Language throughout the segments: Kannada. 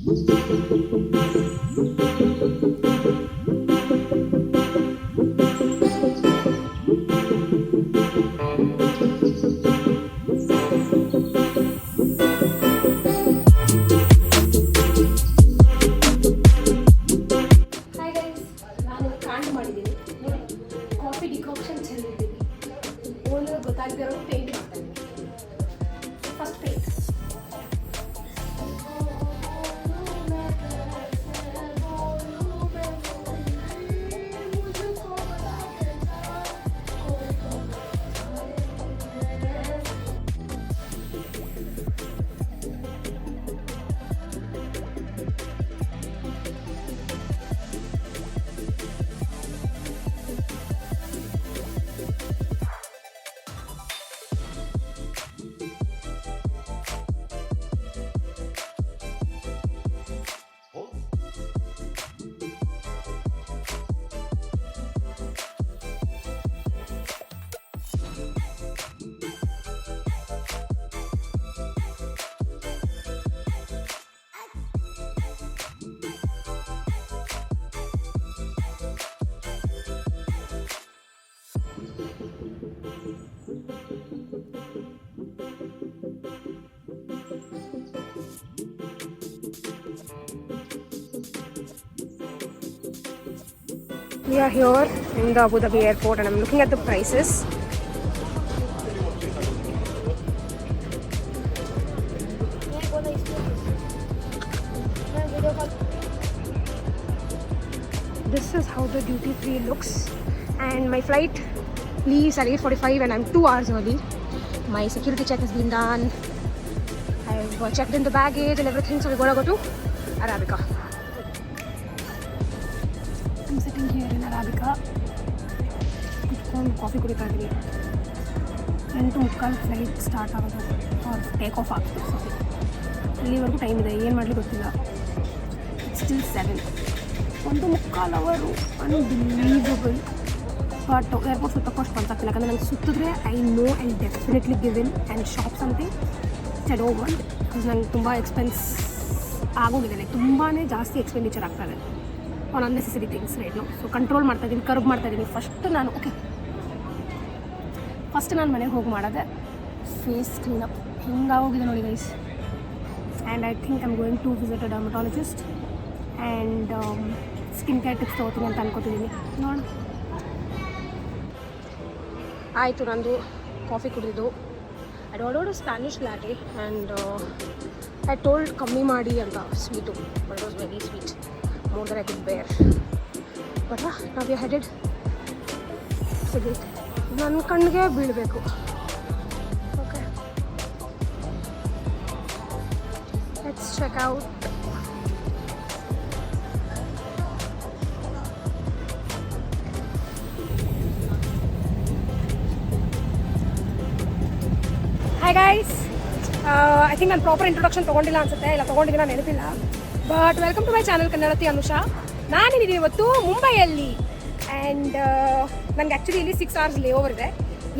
We are here in the Abu Dhabi airport and I'm looking at the prices. This is how the duty free looks, and my flight leaves at 8:45 and I'm 2 hours early. My security check has been done. I've checked in the baggage and everything, so we're gonna go to Arabica. I'm sitting here in Arabica. ಕುತ್ಕೊಂಡು ಕಾಫಿ ಕುಡಿತಾ ಇದ್ದೀನಿ. 8:45 ಫ್ಲೈಟ್ ಸ್ಟಾರ್ಟ್ ಆಗೋದು ಆರ್ ಟೇಕ್ ಆಫ್ ಆಗ್ತದೆ. ಸಾರಿ, ಇಲ್ಲಿವರೆಗೂ ಟೈಮ್ ಇದೆ, ಏನು ಮಾಡಲಿ ಗೊತ್ತಿಲ್ಲ. ಸ್ಟಿಲ್ 7. 1.25 ಅವರು ಅನ್ಬಿಲೀವಬಲ್. ಬಟ್ ಏರ್ಪೋರ್ಟ್ ಸುತ್ತಕ್ಕೂ ಅಷ್ಟು ಬಂದಾಗ್ತಿಲ್ಲ, ಯಾಕಂದರೆ ನಂಗೆ ಸುತ್ತಿದ್ರೆ I know I definitely give in and shop something I don't want. Because ನಂಗೆ ತುಂಬ ಎಕ್ಸ್ಪೆನ್ಸ್ ಆಗೋಗಿದೆ, ಲೈಕ್ ತುಂಬಾ ಜಾಸ್ತಿ ಎಕ್ಸ್ಪೆಂಡಿಚರ್ ಆಗ್ತದೆ on unnecessary things right no. So control ಮಾಡ್ತಾಯಿದ್ದೀನಿ, ಕರ್ಬ್ ಮಾಡ್ತಾಯಿದ್ದೀನಿ. ಫಸ್ಟ್ ನಾನು ಮನೆಗೆ ಹೋಗಿ ಮಾಡೋದೆ ಫೇಸ್ ಕ್ಲೀನಪ್. ಹಿಂಗಾಗೋಗಿದೆ ನೋಡಿ guys. And I think I'm going to visit a dermatologist and skin care tips ತೊಗೋತೀನಿ ಅಂತ ಅನ್ಕೋತಿದ್ದೀನಿ. ನೋಡೋಣ. ಆಯಿತು, ನಂದು ಕಾಫಿ ಕುಡಿದು. I ordered Spanish latte and I told ಕಮ್ಮಿ ಮಾಡಿ ಅಂತ sweet, but it was very sweet, more than I could bear. But now we are headed to the ನನ್ನ ಕಣ್ಣಿಗೆ ಬೀಳಬೇಕು. Okay, let's check out. Hi guys, I think ನಾನು ಪ್ರಾಪರ್ ಇಂಟ್ರೊಡಕ್ಷನ್ ತೊಗೊಂಡಿಲ್ಲ ಅನ್ಸುತ್ತೆ, ಇಲ್ಲ ತೊಗೊಂಡಿದ್ದೀನಿ, ನೆನಪಿಲ್ಲ. But welcome to my channel ಕನ್ನಡತಿ ಅನುಷಾ. ನಾನಿದ್ದೀನಿ ಇವತ್ತು ಮುಂಬೈಯಲ್ಲಿ ಆ್ಯಂಡ್ ನನಗೆ ಆ್ಯಕ್ಚುಲಿ ಇಲ್ಲಿ 6 hours ಲೇ ಓವರ್ ಇದೆ.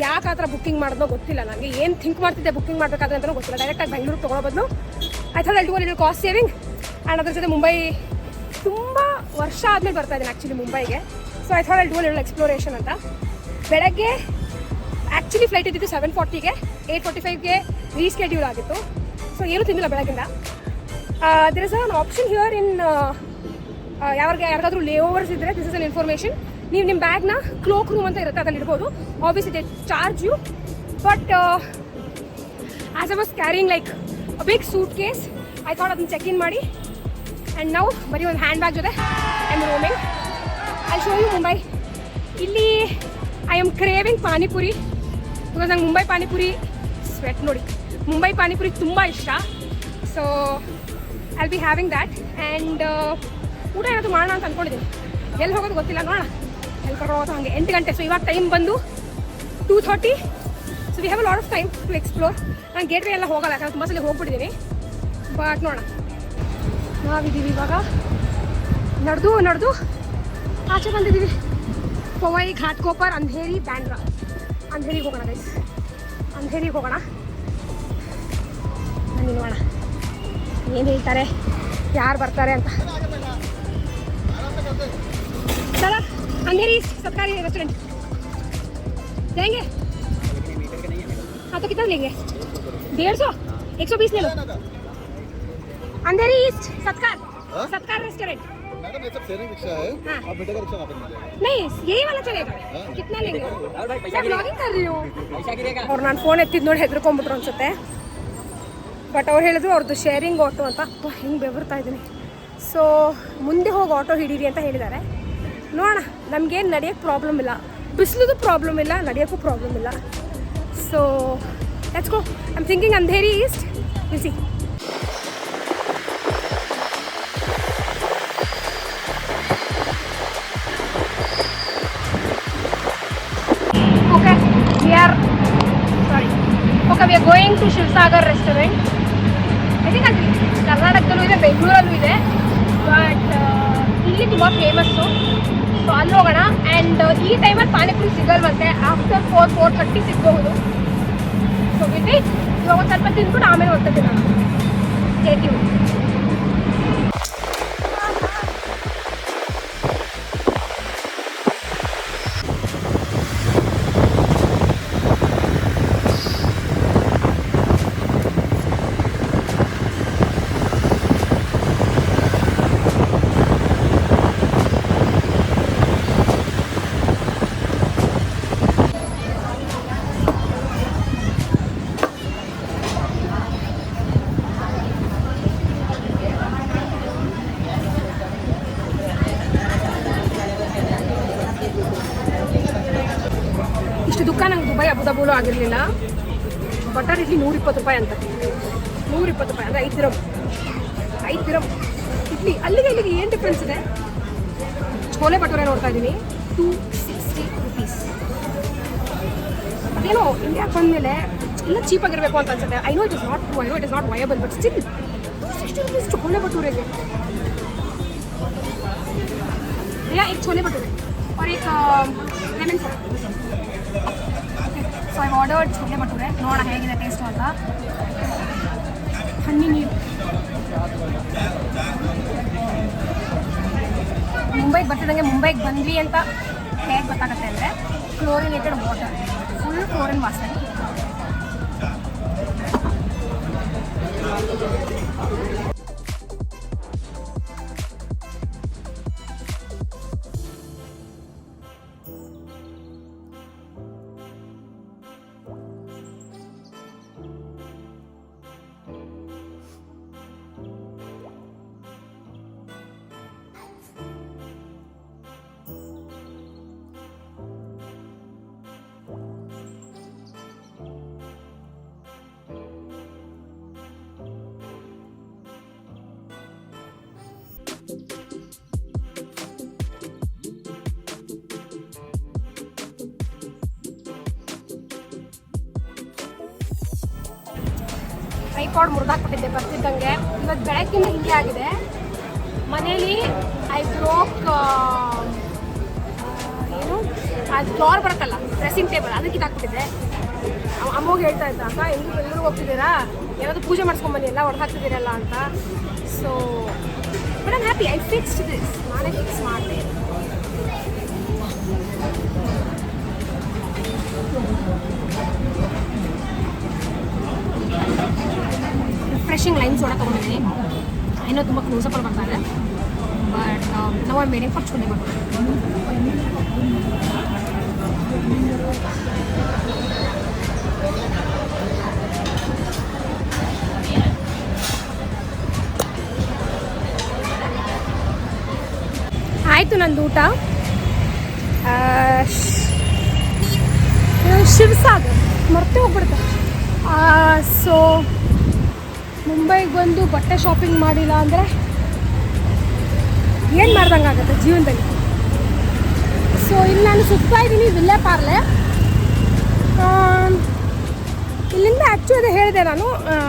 ಯಾಕೆ ಆ ಥರ ಬುಕ್ಕಿಂಗ್ ಮಾಡೋದೋ ಗೊತ್ತಿಲ್ಲ ನನಗೆ. ಏನು ಥಿಂಕ್ ಮಾಡ್ತಿದ್ದೆ ಬುಕ್ಕಿಂಗ್ ಮಾಡಬೇಕಾದ್ರೆ ಅಂತಲೂ ಗೊತ್ತಿಲ್ಲ. ಡೈರೆಕ್ಟಾಗಿ ಬೆಂಗಳೂರು ತೊಗೊಳೋ ಬದಲು I thought I do a little cost saving. And ಅದ್ರ ಜೊತೆ ಮುಂಬೈ ತುಂಬ ವರ್ಷ ಆದಮೇಲೆ ಬರ್ತಾ ಇದ್ದೀನಿ ಆ್ಯಕ್ಚುಲಿ ಮುಂಬೈಗೆ. So I thought I do a little exploration ಅಂತ. ಬೆಳಗ್ಗೆ ಆ್ಯಕ್ಚುಲಿ ಫ್ಲೈಟ್ ಇದ್ದಿದ್ದು 7:40ಗೆ, 8:45ಗೆ ರೀಸ್ಕೆಡ್ಯೂಲ್ ಆಗಿತ್ತು. ಸೊ ಏನೂ ತಿಂದಿಲ್ಲ ಬೆಳಗ್ಗಿಂದ. There is an option here in ಯಾರಿಗಾದ್ರೂ ಲೇ ಓವರ್ಸ್ ಇದ್ದರೆ, ದಿಸ್ ಇಸ್ ಅನ್ ಇನ್ಫಾರ್ಮೇಷನ್. ನೀವು ನಿಮ್ಮ ಬ್ಯಾಗ್ನ ಕ್ಲೋಕ್ ರೂಮ್ ಅಂತ ಇರುತ್ತೆ, ಅದ್ರಲ್ಲಿ ಇಡ್ಬೋದು. Obviously they charge you, but as I was carrying like a big suitcase, I thought ಅದನ್ನ ಚೆಕ್ ಇನ್ ಮಾಡಿ. ಆ್ಯಂಡ್ ನಾವು ಬರೀ ಒಂದು ಹ್ಯಾಂಡ್ ಬ್ಯಾಗ್ ಜೊತೆ I am roaming. I show you Mumbai. ಇಲ್ಲಿ I am craving panipuri, because ನಂಗೆ ಮುಂಬೈ ಪಾನಿಪುರಿ ಸ್ವೆಟ್ ನೋಡಿ, ಮುಂಬೈ ಪಾನಿಪುರಿ ತುಂಬ ಇಷ್ಟ. So I'll be having that. And ಊಟ ಏನಾದರೂ ಮಾಡೋಣ ಅಂತ ಅಂದ್ಕೊಂಡಿದ್ದೀನಿ. ಎಲ್ಲಿ ಹೋಗೋದು ಗೊತ್ತಿಲ್ಲ, ನೋಡೋಣ ಎಲ್ಲಿ ಕರ್ಕೊಂಡು ಹಂಗೆ. 8 ಗಂಟೆ. ಸೊ ಇವಾಗ ಟೈಮ್ ಬಂದು 2:30. So we have a lot of time to explore. ನಾನು ಗೇಟ್ವೇ ಎಲ್ಲ ಹೋಗಲ್ಲ, ಯಾಕಂದ್ರೆ ತುಂಬ ಸಲ ಹೋಗ್ಬಿಟ್ಟಿದ್ದೀನಿ. ಬಟ್ ನೋಡೋಣ. ನಾವಿದ್ದೀವಿ ಇವಾಗ ನಡೆದು ಆಚೆ ಬಂದಿದ್ದೀವಿ. ಪವೈ, ಘಾಟ್ಕೋಪರ್, ಅಂಧೇರಿ, ಬ್ಯಾಂಡ್ರಾ. ಅಂಧೇರಿಗೆ ಹೋಗೋಣ ಗೈಸ್, ಅಂಧೇರಿಗೆ ಹೋಗೋಣ. ಬನ್ನಿ ನೋಡೋಣ ಏನು ಹೇಳ್ತಾರೆ ಯಾರು ಬರ್ತಾರೆ ಅಂತ. चला अंधेरी सरकारी रेस्टोरेंट जाएंगे. हाँ तो कितना लेंगे? 150 120 ले लो. अंधेरी ईस्ट सत्कार रेस्टोरेंट. मैडम ये सब शेयरिंग रिक्शा है. हाँ. आप बेटा का रिक्शा वहाँ पे मिल जाएगा. नहीं यही वाला चलेगा. कितना लेंगे? मैं ब्लॉगिंग कर रही हूँ. और ನಾನು ಫೋನ್ ಎತ್ತಿದ್ದು ನೋಡಿ ಹೆದರ್ಕೊಂಡ್ಬಿಟ್ರು ಅನ್ಸುತ್ತೆ. ಬಟ್ ಅವ್ರು ಹೇಳಿದ್ರು ಅವ್ರದ್ದು ಶೇರಿಂಗ್ ಆಟೋ ಅಂತ. ಹಿಂಗೆ ಬೆವರ್ತಾ ಇದ್ದೀನಿ. ಸೊ ಮುಂದೆ ಹೋಗಿ ಆಟೋ ಹಿಡೀರಿ ಅಂತ ಹೇಳಿದ್ದಾರೆ. ನೋಡೋಣ. ನಮಗೇನು ನಡೆಯೋಕ್ಕೆ ಪ್ರಾಬ್ಲಮ್ ಇಲ್ಲ, ಬಿಸಿಲುದು ಪ್ರಾಬ್ಲಮ್ ಇಲ್ಲ, ನಡೆಯೋಕ್ಕೂ ಪ್ರಾಬ್ಲಮ್ ಇಲ್ಲ. So let's go. I am thinking Andheri East. Will see. Okay, we are going to Shivsagar restaurant. I think ಅದು ಕರ್ನಾಟಕದಲ್ಲೂ ಇದೆ, ಬೆಂಗಳೂರಲ್ಲೂ ಇದೆ, ಬಟ್ ಇಲ್ಲಿ ತುಂಬ ಫೇಮಸ್ಸು. ಸೊ ಅಲ್ಲಿ ಹೋಗೋಣ. ಆ್ಯಂಡ್ ಈ ಟೈಮಲ್ಲಿ ಪಾನಿಪುರಿ ಸಿಗಲ್ವಂತೆ. ಆಫ್ಟರ್ 4-4:30 ಸಿಗಬಹುದು. ಸೊ ಬಿಟ್ಟು ಇವಾಗ ಒಂದು ಸ್ವಲ್ಪ ತಿಂದ್ಬಿಟ್ಟು ಆಮೇಲೆ ಹೋಗ್ತದೆ ನಾನು ಹೇಳ್ತೀವಿ. ನಂಗೆ ದುಬೈ ಅಬುದಾಬುಲು ಆಗಿರಲಿಲ್ಲ. ಬಟರ್ ಇಡ್ಲಿ 120 ರೂಪಾಯಿ ಅಂತ. 120 ರೂಪಾಯಿ ಅಂದರೆ 5 ದಿರಮ್ ಇಡ್ಲಿ. ಅಲ್ಲಿಗೆ ಇಲ್ಲಿಗೆ ಏನು ಡಿಫ್ರೆನ್ಸ್ ಇದೆ? ಛೋಲೆ ಭಟೂರೆ ನೋಡ್ತಾ ಇದ್ದೀನಿ, 260 ರುಪೀಸ್. ಅದೇನೋ ಇಂಡಿಯಾಕ್ಕೆ ಬಂದಮೇಲೆ ಎಲ್ಲ ಚೀಪಾಗಿರಬೇಕು ಅಂತ ಅನ್ಸುತ್ತೆ. I know it is not true, I know it is not viable, but still 60 rupees chole ಭಟೂರೆಗೆ. भैया एक छोले भटूरे और एक lemon sauce. So I ordered chole bhature. ನೋಡೋಣ ಹೇಗಿದೆ ಟೇಸ್ಟು ಅಂತ. ಹಣ್ಣಿ ನೀರು. ಮುಂಬೈಗೆ ಬರ್ತಿದ್ದಂಗೆ ಮುಂಬೈಗೆ ಬಂದ್ವಿ ಅಂತ ಹೇಗೆ ಗೊತ್ತಾಗುತ್ತೆ ಅಂದರೆ ಕ್ಲೋರಿನೇಟೆಡ್ ವಾಟರ್, ಫುಲ್ ಕ್ಲೋರಿನ್ ವಾಸನೆ. ಟ್ರೈಪಾಡ್ ಮುರಿದಾಕ್ಬಿಟ್ಟಿದ್ದೆ ಬರ್ತಿದ್ದಂಗೆ. ಇವತ್ತು ಬೆಳಗ್ಗಿಂದ ಹಿಂಗೆ ಆಗಿದೆ. ಮನೇಲಿ ಐ ಬ್ರೋಕ್ ಏನು ಅದು ಫ್ಲೋರ್ ಬರುತ್ತಲ್ಲ ಡ್ರೆಸ್ಸಿಂಗ್ ಟೇಬಲ್, ಅದಕ್ಕೆ ಇದಾಕ್ಬಿಟ್ಟಿದ್ದೆ. ಅಮ್ಮಗೆ ಹೇಳ್ತಾ ಇದ್ದ, ಅಕ್ಕ ಎಲ್ಲಿ ಬೆಂಗಳೂರಿಗೆ ಹೋಗ್ತಿದ್ದೀರಾ, ಏನಾದರೂ ಪೂಜೆ ಮಾಡಿಸ್ಕೊಂಬನ್ನಿ, ಎಲ್ಲ ಹೊಡೆದು ಹಾಕ್ತಿದ್ದೀರಲ್ಲ ಅಂತ. So but I'm happy, I fixed this. ನಾನೇ ಫಿಕ್ಸ್ ಮಾಡಿದೆ. ರಿಫ್ರೆಶಿಂಗ್ ಲೈನ್ ಸೋಡಾ ತೊಗೊಂಡಿದ್ದೀನಿ. ಇನ್ನೂ ತುಂಬ ಕ್ಲೋಸಪ್ಪಲ್ಲಿ ಬರ್ತಾ ಇದೆ. ಬಟ್ ನಾವು ಐ ಮೇಡಿಂಗ್ ಫಾರ್ ಛೋಲೆ ಭಟೂರೆ. ಆಯಿತು ನಂದು ಊಟ. ಶಿವಸಾಗರ್ ಮರ್ತೇ ಹೋಗ್ಬಿಡುತ್ತೆ. ಸೊ ಮುಂಬೈಗೆ ಬಂದು ಬಟ್ಟೆ ಶಾಪಿಂಗ್ ಮಾಡಿಲ್ಲ ಅಂದರೆ ಏನು ಮಾಡ್ದಂಗೆ ಆಗುತ್ತೆ ಜೀವನದಲ್ಲಿ. ಸೊ ಇಲ್ಲಿ ನಾನು ಸುತ್ತಾ ಇದ್ದೀನಿ ವಿಲ್ಲೆ ಪಾರ್ಲೆ. ಇಲ್ಲಿಂದ ಆ್ಯಕ್ಚುಲಿ ಅದು ಹೇಳಿದೆ ನಾನು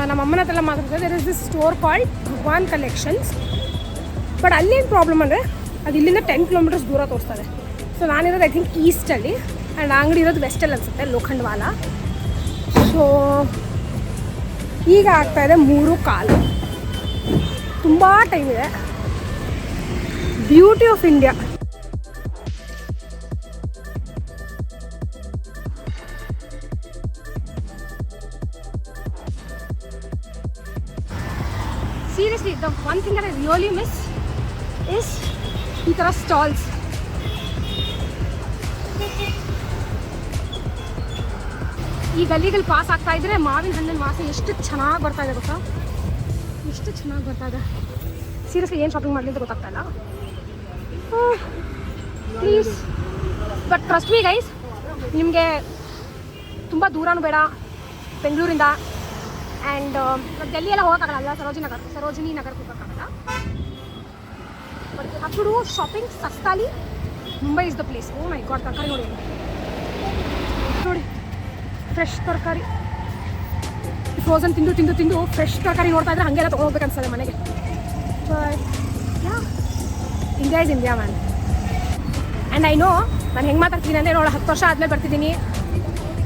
ನಮ್ಮ ಅಮ್ಮನ ಹತ್ರ ಮಾತಾಡ್ತಿದ್ದೆ. There is this store called Bhagwan collections. But ಅಲ್ಲೇನು ಪ್ರಾಬ್ಲಮ್ ಅಂದರೆ ಅದು ಇಲ್ಲಿಂದ 10 ಕಿಲೋಮೀಟರ್ಸ್ ದೂರ ತೋರಿಸ್ತದೆ. ಸೊ ನಾನಿರೋದು ಐ ಥಿಂಕ್ ಈಸ್ಟಲ್ಲಿ ಆ್ಯಂಡ್ ಅಂಗಡಿ ಇರೋದು ವೆಸ್ಟಲ್ಲಿ ಅನಿಸುತ್ತೆ, ಲೋಖಂಡ್ವಾಲ. ಸೊ ಈಗ ಆಗ್ತಾಯಿದೆ 3:15. ತುಂಬ ಟೈಮ್ ಇದೆ. Beauty of India. Seriously, the one thing that I really miss is ಈ ಥರ ಸ್ಟಾಲ್ಸ್. ಈ ಗಲ್ಲಿಗಳು ಪಾಸ್ ಆಗ್ತಾ ಇದ್ರೆ ಮಾವಿನ ಹಣ್ಣಿನ ವಾಸನೆ ಎಷ್ಟು ಚೆನ್ನಾಗಿ ಬರ್ತಾ ಇದೆ ಗೊತ್ತಾ, ಎಷ್ಟು ಚೆನ್ನಾಗಿ ಬರ್ತಾ ಇದೆ. ಸೀರಿಯಸ್ಲಿ ಏನು ಶಾಪಿಂಗ್ ಮಾಡಲಿ ಅಂತ ಗೊತ್ತಾಗ್ತಾ ಇಲ್ಲ. Please but trust me guys, ನಿಮಗೆ ತುಂಬ ದೂರನೂ ಬೇಡ ಬೆಂಗಳೂರಿಂದ. ಆ್ಯಂಡ್ ಡೆಲ್ಲಿ ಎಲ್ಲ ಹೋಗೋಕ್ಕಾಗಲ್ಲ, ಸರೋಜಿನಿ ನಗರಕ್ಕೆ ಹೋಗೋಕ್ಕಾಗಲ್ಲ. But have to do shopping ಸಸ್ತಾಲಿ. Mumbai is the place. Oh my God, ತರಕಾರಿ ನೋಡಿ ನೋಡಿ, ಫ್ರೆಶ್ ತರಕಾರಿ. ಫ್ರೋಸನ್ ತಿಂದು ತಿಂದು ತಿಂದು ಫ್ರೆಶ್ ತರಕಾರಿ ನೋಡ್ತಾ ಇದ್ರೆ ಹಾಗೆಲ್ಲ ತೊಗೊಂಡೋಗ್ಬೇಕು ಅನ್ಸ್ತದೆ ಮನೆಗೆ. India is India man. And I know ನಾನು ಹೆಂಗೆ ಮಾತಾಡ್ತೀನಿ ಅಂದರೆ, ನೋಡೋ 10 ವರ್ಷ ಆದಮೇಲೆ ಬರ್ತಿದ್ದೀನಿ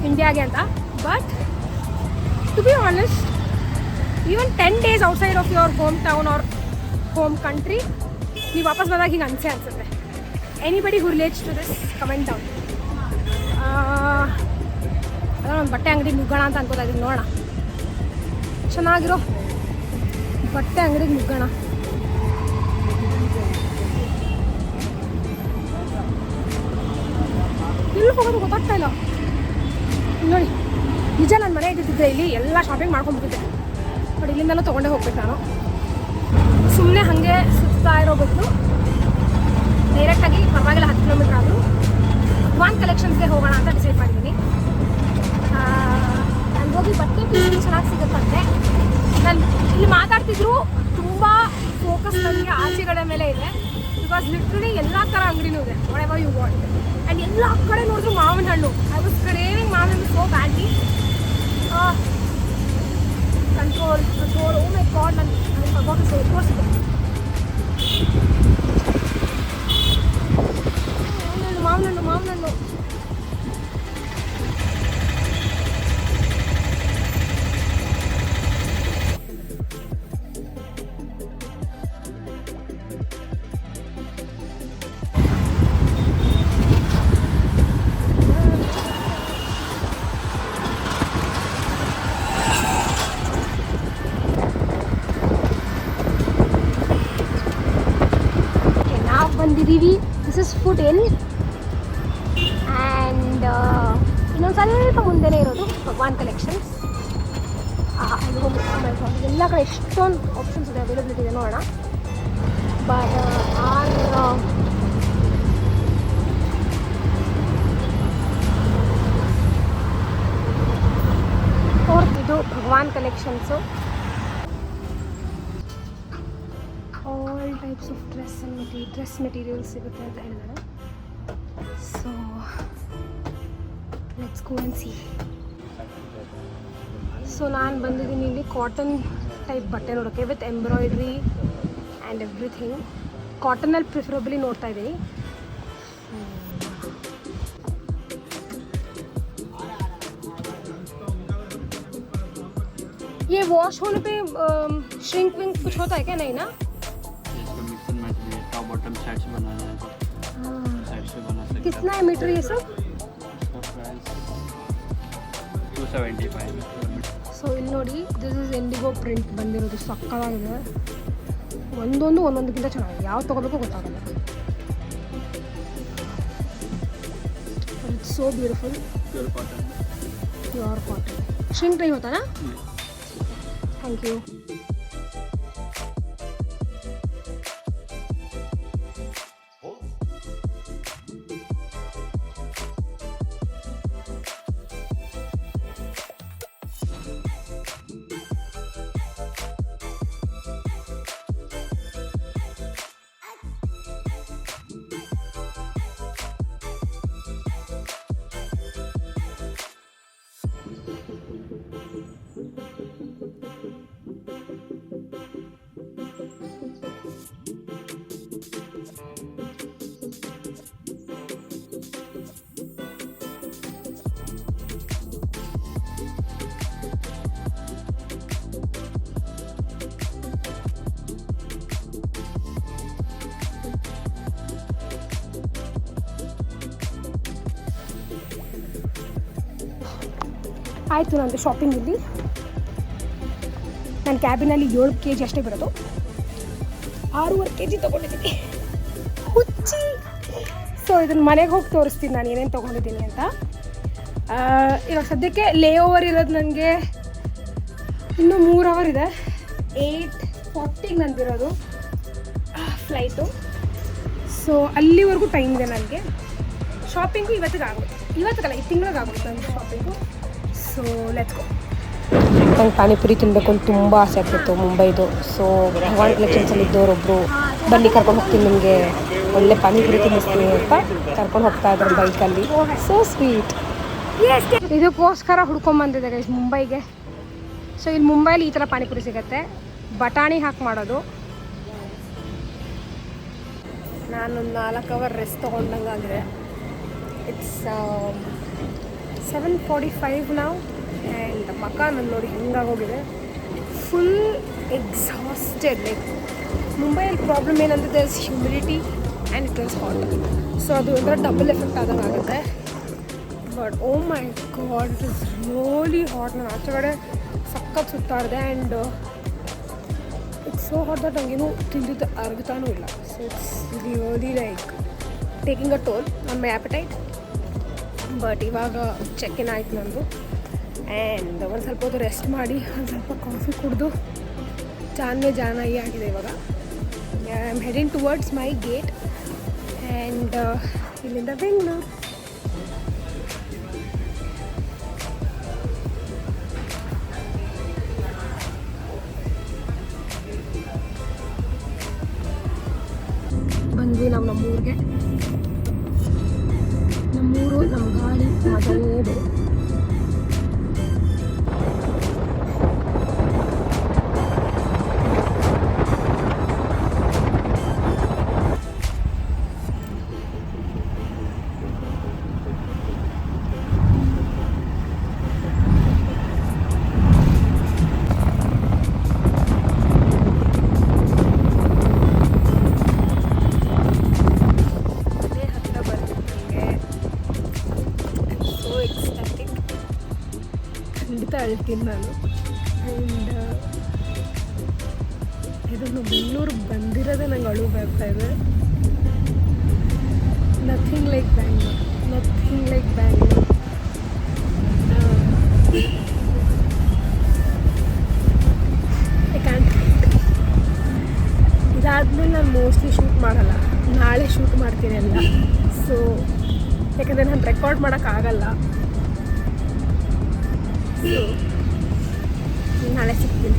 ಇಂಡಿಯಾಗೆ ಅಂತ. But to be honest, even 10 days outside of your home town or home country, ನೀವು ವಾಪಸ್ ಬಂದಾಗ ಹಿಂಗೆ ಅನಿಸುತ್ತೆ. Anybody who relates to this comment down. ಅದರ ಒಂದು ಬಟ್ಟೆ ಅಂಗಡಿಗೆ ನುಗ್ಗೋಣ ಅಂತ ಅನ್ಕೋತಾ ಇದ್ದೀನಿ. ನೋಡೋಣ, ಚೆನ್ನಾಗಿರೋ ಬಟ್ಟೆ ಅಂಗಡಿಗೆ ನುಗ್ಗೋಣ. ಎಲ್ಲಿ ಹೋಗೋದು ಗೊತ್ತಾಗ್ತಾ ಇಲ್ಲ ನೋಡಿ. ನಿಜ ನನ್ನ ಮನೆ ಇದ್ದಿದ್ದೆ ಇಲ್ಲಿ ಎಲ್ಲ ಶಾಪಿಂಗ್ ಮಾಡ್ಕೊಂಡ್ಬಿಟ್ಟಿದ್ದೆ. ಬಟ್ ಇಲ್ಲಿಂದಲೂ ತೊಗೊಂಡೇ ಹೋಗ್ಬೇಕು ನಾನು. ಸುಮ್ಮನೆ ಹಾಗೆ ಸುತ್ತಾ ಇರೋ ಬದಲು ಡೈರೆಕ್ಟಾಗಿ ಪರವಾಗಿಲ್ಲ 10 ಕಿಲೋಮೀಟ್ರ್ ಆದರೂ ಭಗವಾನ್ ಕಲೆಕ್ಷನ್ಸ್ಗೆ ಹೋಗೋಣ ಅಂತ ಡಿಸೈಡ್ ಮಾಡಿದ್ದೀನಿ. ನಾನು ಹೋಗಿ ಬಟ್ಟೆ ಪೀಸ್ ಚೆನ್ನಾಗಿ ಸಿಗುತ್ತಂತೆ. ನಾನು ಇಲ್ಲಿ ಮಾತಾಡ್ತಿದ್ರು ತುಂಬ ಫೋಕಸ್ ನನಗೆ ಆಚೆಗಡೆ ಮೇಲೆ ಇದೆ. ಬಿಕಾಸ್ ಲಿಟ್ರಲಿ ಎಲ್ಲ ಥರ ಅಂಗಡಿನೂ ಇದೆ, ವಾಟ್ ಯು ವಾಂಟ್. ಆ್ಯಂಡ್ ಎಲ್ಲ ಕಡೆ ನೋಡಿದ್ರು ಮಾವಿನ ಹಣ್ಣು. ಐ ವಾಸ್ ಕ್ರೇವಿಂಗ್ ಮಾವಿನ ಹಣ್ಣು so badly. Control. O my god, ನಾನು ತೋರಿಸಿದೆ ಮಾವಿನ ಹಣ್ಣು. ಬಂದಿದ್ದೀವಿ. This is food in. And ಇನ್ನೊಂದು ಸ್ವಲ್ಪ ಮುಂದೆನೇ ಇರೋದು ಭಗವಾನ್ ಕಲೆಕ್ಷನ್ಸ್. ಎಲ್ಲ ಕಡೆ ಎಷ್ಟೊಂದು ಆಪ್ಷನ್ಸ್ ಇದೆ, ಅವೈಲಬಿಲಿಟಿ ಇದೆ, ನೋಡೋಣ. ಬಟ್ ಇದು Bhagwan collections. All types of dress materials ಸಿಗುತ್ತೆ ಅಂತ ಹೇಳಿದ್ದಾರೆ. So let's go and see. So ನಾನು ಬಂದಿದ್ದೀನಿ ಇಲ್ಲಿ ಕಾಟನ್ ಟೈಪ್ ಬಟ್ಟೆ ನೋಡೋಕ್ಕೆ, ವಿತ್ ಎಂಬ್ರಾಯ್ಡ್ರಿ ಆ್ಯಂಡ್ ಎವ್ರಿಥಿಂಗ್. ಕಾಟನಲ್ಲಿ ಪ್ರಿಫರಬಲಿ ನೋಡ್ತಾ ಇದ್ದೀನಿ. ये वॉश होने पे श्रिंक विंक कुछ होता है क्या? नहीं ना, इसका मिक्स एंड मैच भी है। टॉप बॉटम साइड से बनाना है तो साइड से बना सकते हैं। कितना है मीटर ये सब? इसका प्राइस 275 ಸೊ ಇಲ್ಲಿ ನೋಡಿ, ದಿಸ್ ಇಸ್ ಇಂಡಿಗೋ ಪ್ರಿಂಟ್ ಬಂದಿರೋದು. ಸಕ್ಕತ್ತಾಗಿದೆ, ಒಂದೊಂದಕ್ಕಿಂತ ಚೆನ್ನಾಗಿದೆ. ಯಾವ್ದು ತೊಗೋಬೇಕು ಗೊತ್ತಾಗಲ್ಲ. It's so beautiful. Pure cotton. Shrink नहीं होता ना? Thank you. ಆಯಿತು ನಂದು ಶಾಪಿಂಗ್ ಇಲ್ಲಿ. ನನ್ನ ಕ್ಯಾಬಿನಲ್ಲಿ 7 kg ಅಷ್ಟೇ ಬರೋದು. 6.5 kg ತೊಗೊಂಡಿದ್ದೀನಿ, ಹುಚ್ಚಿ. ಸೊ ಇದನ್ನು ಮನೆಗೆ ಹೋಗಿ ತೋರಿಸ್ತೀನಿ ನಾನು ಏನೇನು ತೊಗೊಂಡಿದ್ದೀನಿ ಅಂತ. ಇವಾಗ ಸದ್ಯಕ್ಕೆ ಲೇ ಓವರ್ ಇರೋದು ನನಗೆ ಇನ್ನೂ 3 hour ಇದೆ. 8:40 ನಂದಿರೋದು ಫ್ಲೈಟು. ಸೊ ಅಲ್ಲಿವರೆಗೂ ಟೈಮ್ ಇದೆ ನನಗೆ. ಶಾಪಿಂಗು ಇವತ್ತಿಗಾಗುತ್ತೆ, ಇವತ್ತಿಗಲ್ಲ ಈ ತಿಂಗಳಿಗೆ ಆಗುತ್ತೆ ನನ್ನ ಶಾಪಿಂಗು. ಸೊ ಲೆಟ್ಸ್ ಗೋ. ನಂಗೆ ಪಾನಿಪುರಿ ತಿನ್ನಬೇಕು ಅಂತ ತುಂಬ ಆಸೆ ಆಗ್ತಿತ್ತು ಮುಂಬೈದು. ಸೊ ಭಗವಾನ್ ಕಲೆಕ್ಷನ್ಸಲ್ಲಿ ಇದ್ದವರೊಬ್ಬರು ಬನ್ನಿ ಕರ್ಕೊಂಡು ಹೋಗ್ತೀನಿ ನಿಮಗೆ ಒಳ್ಳೆ ಪಾನಿಪುರಿ ತಿನ್ನಿಸ್ತೀನಿ ಅಂತ ಕರ್ಕೊಂಡು ಹೋಗ್ತಾ ಇದ್ದಾರೆ ಬೈಕಲ್ಲಿ. So sweet. ಇದಕ್ಕೋಸ್ಕರ ಹುಡ್ಕೊಂಬಂದಿದೆ ಗೈಸ್ ಮುಂಬೈಗೆ. ಸೊ ಇಲ್ಲಿ ಮುಂಬೈಲಿ ಈ ಥರ ಪಾನಿಪುರಿ ಸಿಗುತ್ತೆ, ಬಟಾಣಿ ಹಾಕಿ ಮಾಡೋದು. ನಾನೊಂದು 4 hour ರೆಸ್ಟ್ ತೊಗೊಂಡಂಗಾಗಿದೆ. ಇಟ್ಸ್ 7:45 ನಾವು. ಆ್ಯಂಡ್ ಮಕ ನನ್ನ ನೋಡಿ ಹೆಂಗಾಗೋಗಿದೆ, ಫುಲ್ ಎಕ್ಸಾಸ್ಟೆಡ್. ಲೈಕ್ ಮುಂಬೈಯಲ್ಲಿ ಪ್ರಾಬ್ಲಮ್ ಏನಂದರೆ there is humidity and it is hot. So ಅದು ಒಂಥರ ಡಬಲ್ ಎಫೆಕ್ಟ್ ಆದಂಗೆ ಆಗುತ್ತೆ. But oh my God, it is really hot. ನಾನು ಆಚೆ ಕಡೆ ಸಖತ್ ಸುತ್ತಾಡಿದೆ and it's so hot that ನನಗೇನು ತಿಂದಿದ್ದು ಅರ್ಗತಾನೂ ಇಲ್ಲ. So it's really like taking a toll on my appetite. But ಇವಾಗ ಚೆಕ್ ಇನ್ ಆಯ್ತು ನಂದು. ಆ್ಯಂಡ್ ಒಂದು ಸ್ವಲ್ಪ ಹೊತ್ತು ರೆಸ್ಟ್ ಮಾಡಿ ಒಂದು ಸ್ವಲ್ಪ ಕಾಫಿ ಕುಡಿದು ಜಾನಾಯಿ ಆಗಿದೆ ಇವಾಗ. I am heading towards my gate. And ಇಲ್ಲಿಂದ ಬೆಂಗಳೂರು. ಬಂದ್ವಿ ನಾವು ನಮ್ಮೂರಿಗೆ. ನಮ್ಮೂರು, ನಮ್ಮ ಗಾಳಿ ಮಜವೇ ಬೇರೆ. ಖಂಡಿತ ಅಳ್ತೀನಿ ನಾನು. ಆ್ಯಂಡ್ ಇದನ್ನು ಬೆಂಗಳೂರಿಗೆ ಬಂದಿರೋದೇ ನಂಗೆ ಅಳು ಬರ್ತಾ ಇದೆ. Nothing like Bangalore, nothing like Bangalore. I can't. ಇದಾದ್ಮೇಲೆ ನಾನು ಮೋಸ್ಟ್ಲಿ ಶೂಟ್ ಮಾಡಲ್ಲ, ನಾಳೆ ಶೂಟ್ ಮಾಡ್ತೀನಿ ಎಲ್ಲ. ಸೊ ಯಾಕಂದರೆ ನಾನು ರೆಕಾರ್ಡ್ ಮಾಡೋಕ್ಕಾಗಲ್ಲ. ಸೊ ನಾಳೆ ಸಿಗ್ತೀನಿ.